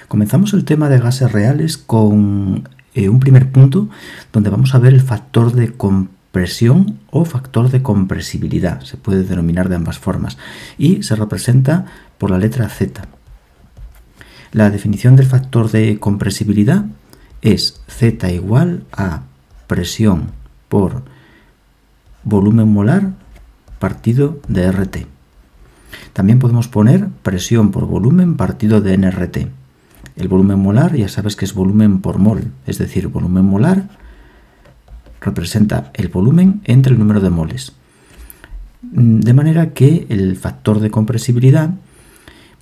Comenzamos el tema de gases reales con un primer punto donde vamos a ver el factor de compresión o factor de compresibilidad. Se puede denominar de ambas formas y se representa por la letra Z. La definición del factor de compresibilidad es Z igual a presión por volumen molar partido de RT. También podemos poner presión por volumen partido de nRT. El volumen molar ya sabes que es volumen por mol, es decir, volumen molar representa el volumen entre el número de moles. De manera que el factor de compresibilidad,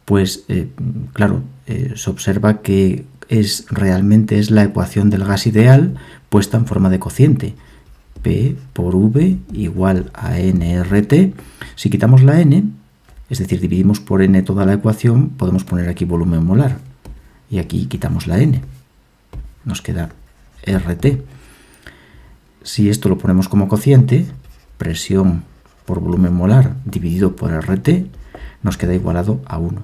pues se observa que realmente es la ecuación del gas ideal puesta en forma de cociente. P por V igual a nRT. Si quitamos la n, es decir, dividimos por n toda la ecuación, podemos poner aquí volumen molar. Y aquí quitamos la n. Nos queda RT. Si esto lo ponemos como cociente, presión por volumen molar dividido por RT, nos queda igualado a 1.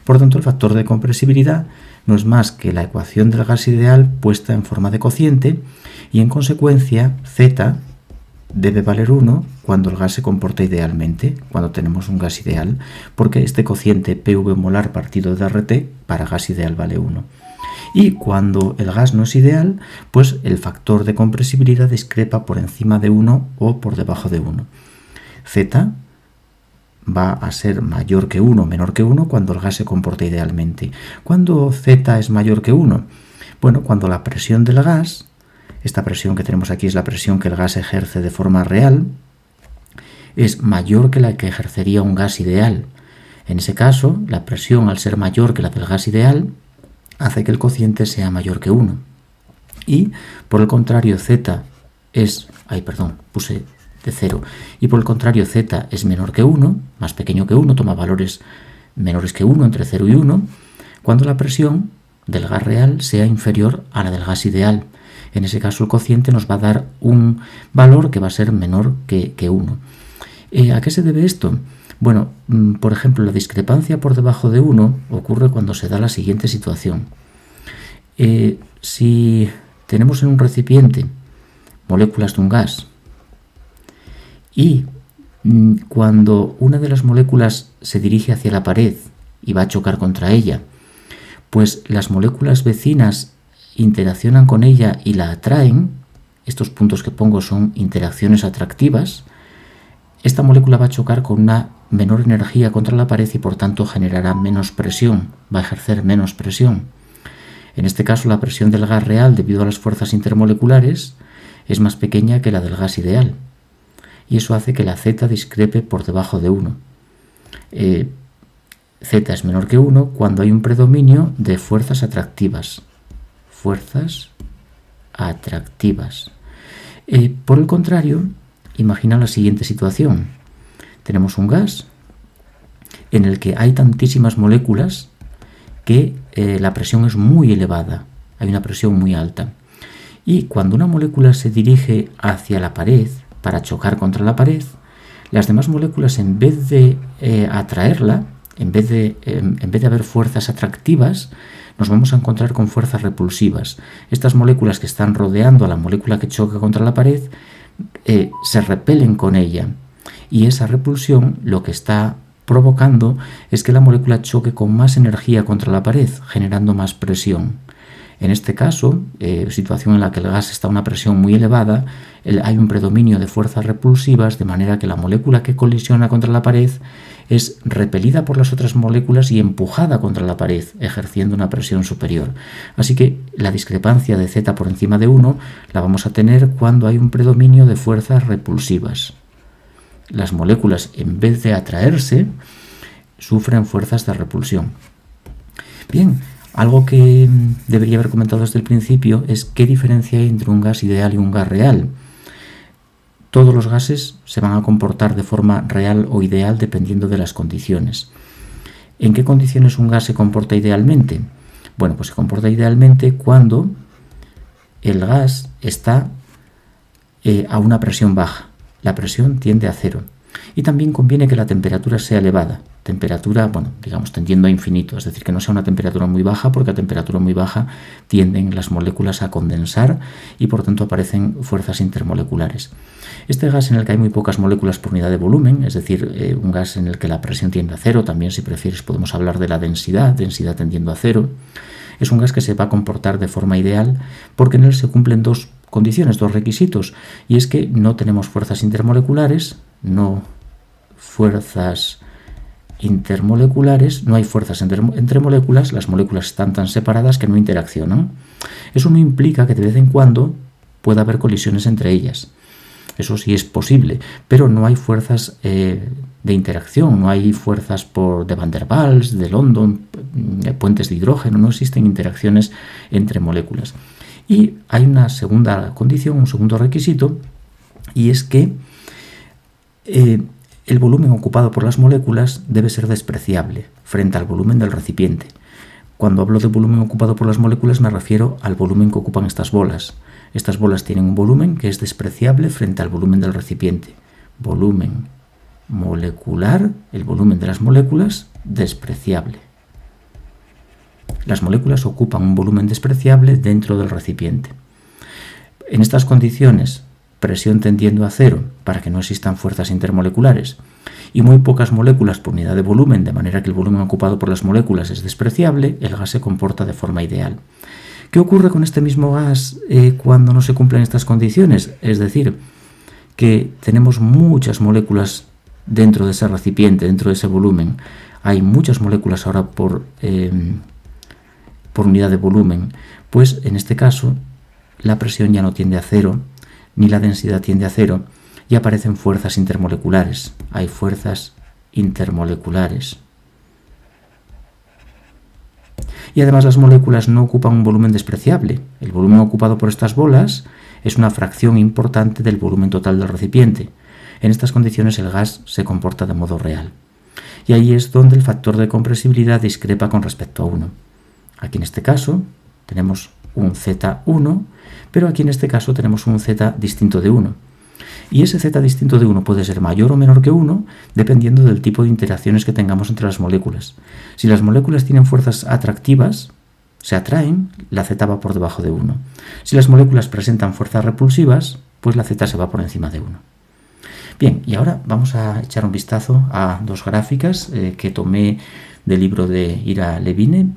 Por tanto, el factor de compresibilidad no es más que la ecuación del gas ideal puesta en forma de cociente y en consecuencia Z debe valer 1 cuando el gas se comporta idealmente, cuando tenemos un gas ideal, porque este cociente PV molar partido de RT para gas ideal vale 1. Y cuando el gas no es ideal, pues el factor de compresibilidad discrepa por encima de 1 o por debajo de 1. Z va a ser mayor que 1 o menor que 1 cuando el gas se comporta idealmente. ¿Cuándo Z es mayor que 1? Bueno, cuando la presión del gas, esta presión que tenemos aquí es la presión que el gas ejerce de forma real, es mayor que la que ejercería un gas ideal. En ese caso, la presión, al ser mayor que la del gas ideal, hace que el cociente sea mayor que 1. Y, por el contrario, Z es... puse de 0. Y por el contrario, Z es menor que 1, más pequeño que 1, toma valores menores que 1, entre 0 y 1, cuando la presión del gas real sea inferior a la del gas ideal. En ese caso, el cociente nos va a dar un valor que va a ser menor que 1. ¿A qué se debe esto? Bueno, por ejemplo, la discrepancia por debajo de 1 ocurre cuando se da la siguiente situación. Si tenemos en un recipiente moléculas de un gas y cuando una de las moléculas se dirige hacia la pared y va a chocar contra ella, pues las moléculas vecinas interaccionan con ella y la atraen, estos puntos que pongo son interacciones atractivas, esta molécula va a chocar con una menor energía contra la pared y por tanto generará menos presión, va a ejercer menos presión. En este caso la presión del gas real debido a las fuerzas intermoleculares es más pequeña que la del gas ideal y eso hace que la Z discrepe por debajo de 1. Z es menor que 1 cuando hay un predominio de fuerzas atractivas. Fuerzas atractivas. Por el contrario, imagina la siguiente situación. Tenemos un gas en el que hay tantísimas moléculas que la presión es muy elevada, hay una presión muy alta. Y cuando una molécula se dirige hacia la pared para chocar contra la pared, las demás moléculas, en vez de atraerla, en vez de haber fuerzas atractivas, nos vamos a encontrar con fuerzas repulsivas. Estas moléculas que están rodeando a la molécula que choca contra la pared se repelen con ella y esa repulsión lo que está provocando es que la molécula choque con más energía contra la pared, generando más presión. En este caso, situación en la que el gas está a una presión muy elevada, hay un predominio de fuerzas repulsivas, de manera que la molécula que colisiona contra la pared es repelida por las otras moléculas y empujada contra la pared, ejerciendo una presión superior. Así que la discrepancia de Z por encima de 1 la vamos a tener cuando hay un predominio de fuerzas repulsivas. Las moléculas, en vez de atraerse, sufren fuerzas de repulsión. Bien, algo que debería haber comentado desde el principio es qué diferencia hay entre un gas ideal y un gas real. Todos los gases se van a comportar de forma real o ideal dependiendo de las condiciones. ¿En qué condiciones un gas se comporta idealmente? Bueno, pues se comporta idealmente cuando el gas está a una presión baja. La presión tiende a 0. Y también conviene que la temperatura sea elevada, temperatura, bueno, digamos, tendiendo a infinito, es decir, que no sea una temperatura muy baja, porque a temperatura muy baja tienden las moléculas a condensar y por tanto aparecen fuerzas intermoleculares. Este gas en el que hay muy pocas moléculas por unidad de volumen, es decir, un gas en el que la presión tiende a cero, también si prefieres podemos hablar de la densidad tendiendo a cero, es un gas que se va a comportar de forma ideal porque en él se cumplen dos condiciones, dos requisitos, y es que no tenemos fuerzas intermoleculares, no hay fuerzas entre moléculas, las moléculas están tan separadas que no interaccionan. Eso no implica que de vez en cuando pueda haber colisiones entre ellas. Eso sí es posible, pero no hay fuerzas de interacción, no hay fuerzas de Van der Waals, de London, puentes de hidrógeno, no existen interacciones entre moléculas. Y hay una segunda condición, un segundo requisito, y es que el volumen ocupado por las moléculas debe ser despreciable frente al volumen del recipiente. Cuando hablo de volumen ocupado por las moléculas me refiero al volumen que ocupan estas bolas. Estas bolas tienen un volumen que es despreciable frente al volumen del recipiente. Volumen molecular, el volumen de las moléculas, despreciable. Las moléculas ocupan un volumen despreciable dentro del recipiente. En estas condiciones, presión tendiendo a cero para que no existan fuerzas intermoleculares y muy pocas moléculas por unidad de volumen, de manera que el volumen ocupado por las moléculas es despreciable, el gas se comporta de forma ideal. ¿Qué ocurre con este mismo gas cuando no se cumplen estas condiciones? Es decir, que tenemos muchas moléculas dentro de ese recipiente, dentro de ese volumen. Hay muchas moléculas ahora por unidad de volumen. Pues en este caso la presión ya no tiende a cero, ni la densidad tiende a cero, y aparecen fuerzas intermoleculares. Hay fuerzas intermoleculares. Y además las moléculas no ocupan un volumen despreciable. El volumen ocupado por estas bolas es una fracción importante del volumen total del recipiente. En estas condiciones el gas se comporta de modo real. Y ahí es donde el factor de compresibilidad discrepa con respecto a 1. Aquí en este caso tenemos un Z1, pero aquí en este caso tenemos un Z distinto de 1. Y ese Z distinto de 1 puede ser mayor o menor que 1 dependiendo del tipo de interacciones que tengamos entre las moléculas. Si las moléculas tienen fuerzas atractivas, se atraen, la Z va por debajo de 1. Si las moléculas presentan fuerzas repulsivas, pues la Z se va por encima de 1. Bien, y ahora vamos a echar un vistazo a dos gráficas que tomé del libro de Ira Levine,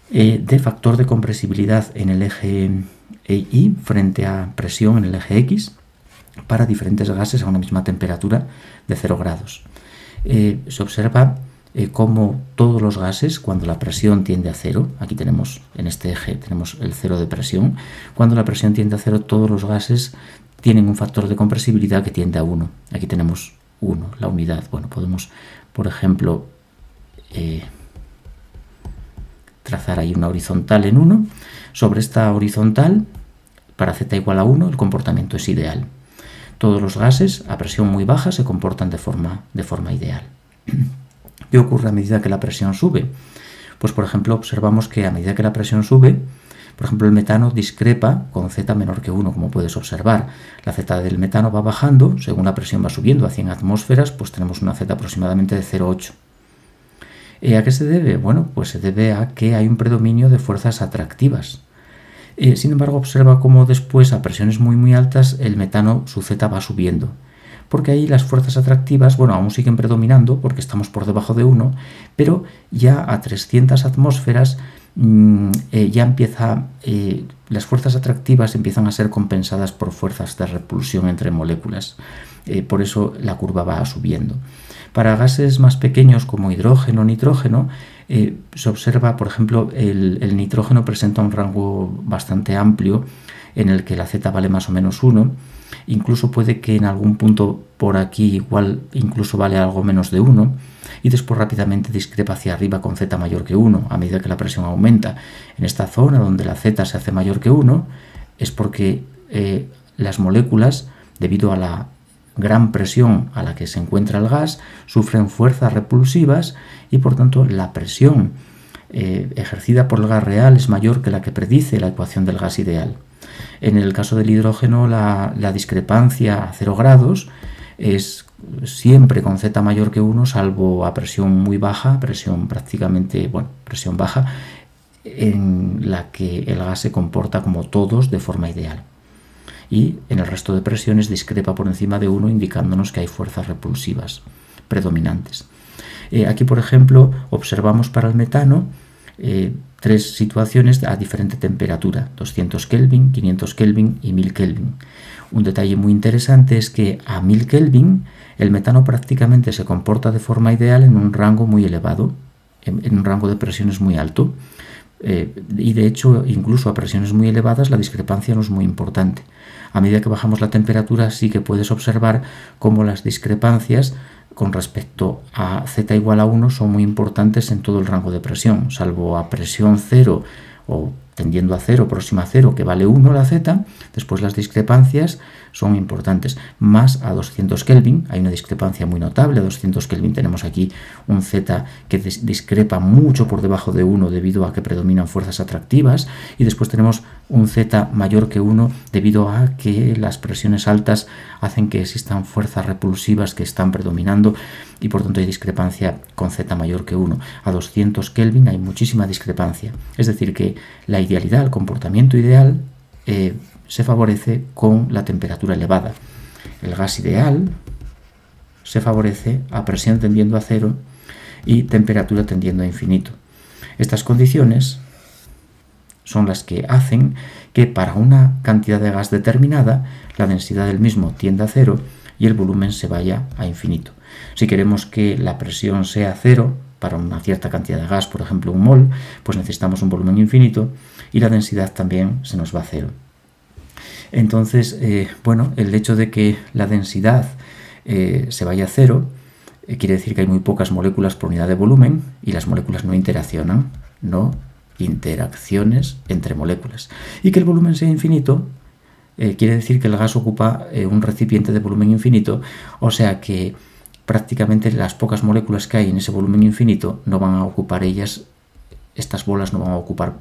de factor de compresibilidad en el eje Y frente a presión en el eje X para diferentes gases a una misma temperatura de 0 grados. Se observa cómo todos los gases, cuando la presión tiende a 0, aquí tenemos en este eje tenemos el 0 de presión, cuando la presión tiende a 0 todos los gases tienen un factor de compresibilidad que tiende a 1. Aquí tenemos 1, la unidad. Bueno, podemos, por ejemplo, trazar ahí una horizontal en 1. Sobre esta horizontal, para z igual a 1, el comportamiento es ideal. Todos los gases a presión muy baja se comportan de forma ideal. ¿Qué ocurre a medida que la presión sube? Pues por ejemplo observamos que a medida que la presión sube, por ejemplo el metano discrepa con Z menor que 1, como puedes observar. La Z del metano va bajando, según la presión va subiendo a 100 atmósferas, pues tenemos una Z aproximadamente de 0,8. ¿A qué se debe? Bueno, pues se debe a que hay un predominio de fuerzas atractivas. Sin embargo, observa cómo después a presiones muy altas el metano, su Z va subiendo. Porque ahí las fuerzas atractivas, bueno, aún siguen predominando porque estamos por debajo de 1, pero ya a 300 atmósferas las fuerzas atractivas empiezan a ser compensadas por fuerzas de repulsión entre moléculas. Por eso la curva va subiendo. Para gases más pequeños como hidrógeno o nitrógeno, se observa, por ejemplo, el nitrógeno presenta un rango bastante amplio en el que la Z vale más o menos 1. Incluso puede que en algún punto por aquí igual incluso vale algo menos de 1 y después rápidamente discrepa hacia arriba con Z mayor que 1 a medida que la presión aumenta. En esta zona donde la Z se hace mayor que 1 es porque las moléculas, debido a la gran presión a la que se encuentra el gas, sufren fuerzas repulsivas y por tanto la presión ejercida por el gas real es mayor que la que predice la ecuación del gas ideal. En el caso del hidrógeno la discrepancia a 0 grados es siempre con Z mayor que 1, salvo a presión muy baja, presión prácticamente, bueno, presión baja, en la que el gas se comporta como todos de forma ideal. Y en el resto de presiones discrepa por encima de 1, indicándonos que hay fuerzas repulsivas predominantes. Aquí, por ejemplo, observamos para el metano 3 situaciones a diferente temperatura, 200 Kelvin, 500 Kelvin y 1000 Kelvin. Un detalle muy interesante es que a 1000 Kelvin el metano prácticamente se comporta de forma ideal en un rango muy elevado, en un rango de presiones muy alto. Y de hecho, incluso a presiones muy elevadas la discrepancia no es muy importante. A medida que bajamos la temperatura sí que puedes observar cómo las discrepancias con respecto a Z igual a 1 son muy importantes en todo el rango de presión, salvo a presión 0 o tendiendo a 0, próxima a 0, que vale 1 la Z, después las discrepancias son importantes. Más a 200 Kelvin, hay una discrepancia muy notable. A 200 Kelvin tenemos aquí un Z que discrepa mucho por debajo de 1 debido a que predominan fuerzas atractivas, y después tenemos un Z mayor que 1 debido a que las presiones altas hacen que existan fuerzas repulsivas que están predominando, y por tanto hay discrepancia con Z mayor que 1. A 200 Kelvin hay muchísima discrepancia, es decir que la idealidad, el comportamiento ideal se favorece con la temperatura elevada. El gas ideal se favorece a presión tendiendo a 0 y temperatura tendiendo a infinito. Estas condiciones son las que hacen que para una cantidad de gas determinada la densidad del mismo tienda a 0 y el volumen se vaya a infinito. Si queremos que la presión sea 0 para una cierta cantidad de gas, por ejemplo un mol, pues necesitamos un volumen infinito y la densidad también se nos va a 0. Entonces, bueno, el hecho de que la densidad se vaya a 0 quiere decir que hay muy pocas moléculas por unidad de volumen y las moléculas no interaccionan, no interacciones entre moléculas. Y que el volumen sea infinito quiere decir que el gas ocupa un recipiente de volumen infinito, o sea que prácticamente las pocas moléculas que hay en ese volumen infinito no van a ocupar estas bolas no van a ocupar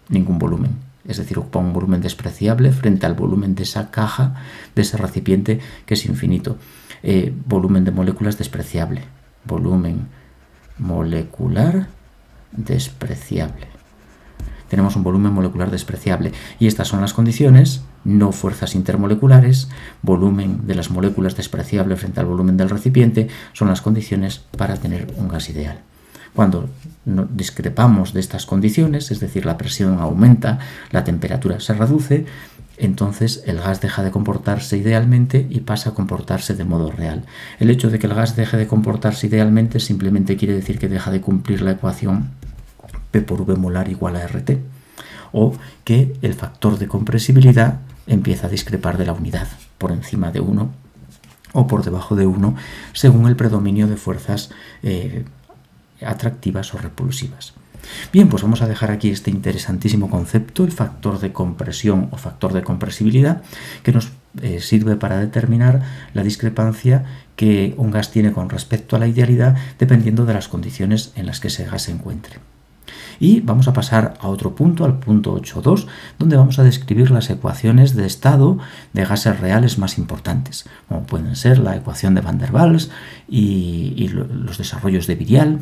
ningún volumen. Es decir, ocupa un volumen despreciable frente al volumen de esa caja, de ese recipiente que es infinito. Volumen de moléculas despreciable. Volumen molecular despreciable. Tenemos un volumen molecular despreciable y estas son las condiciones: no fuerzas intermoleculares, volumen de las moléculas despreciable frente al volumen del recipiente, son las condiciones para tener un gas ideal. Cuando discrepamos de estas condiciones, es decir, la presión aumenta, la temperatura se reduce, entonces el gas deja de comportarse idealmente y pasa a comportarse de modo real. El hecho de que el gas deje de comportarse idealmente simplemente quiere decir que deja de cumplir la ecuación P por V molar igual a RT, o que el factor de compresibilidad empieza a discrepar de la unidad, por encima de 1 o por debajo de 1, según el predominio de fuerzas atractivas o repulsivas. Bien, pues vamos a dejar aquí este interesantísimo concepto, el factor de compresión o factor de compresibilidad, que nos sirve para determinar la discrepancia que un gas tiene con respecto a la idealidad dependiendo de las condiciones en las que ese gas se encuentre. Y vamos a pasar a otro punto, al punto 8.2, donde vamos a describir las ecuaciones de estado de gases reales más importantes, como pueden ser la ecuación de Van der Waals y los desarrollos de Virial,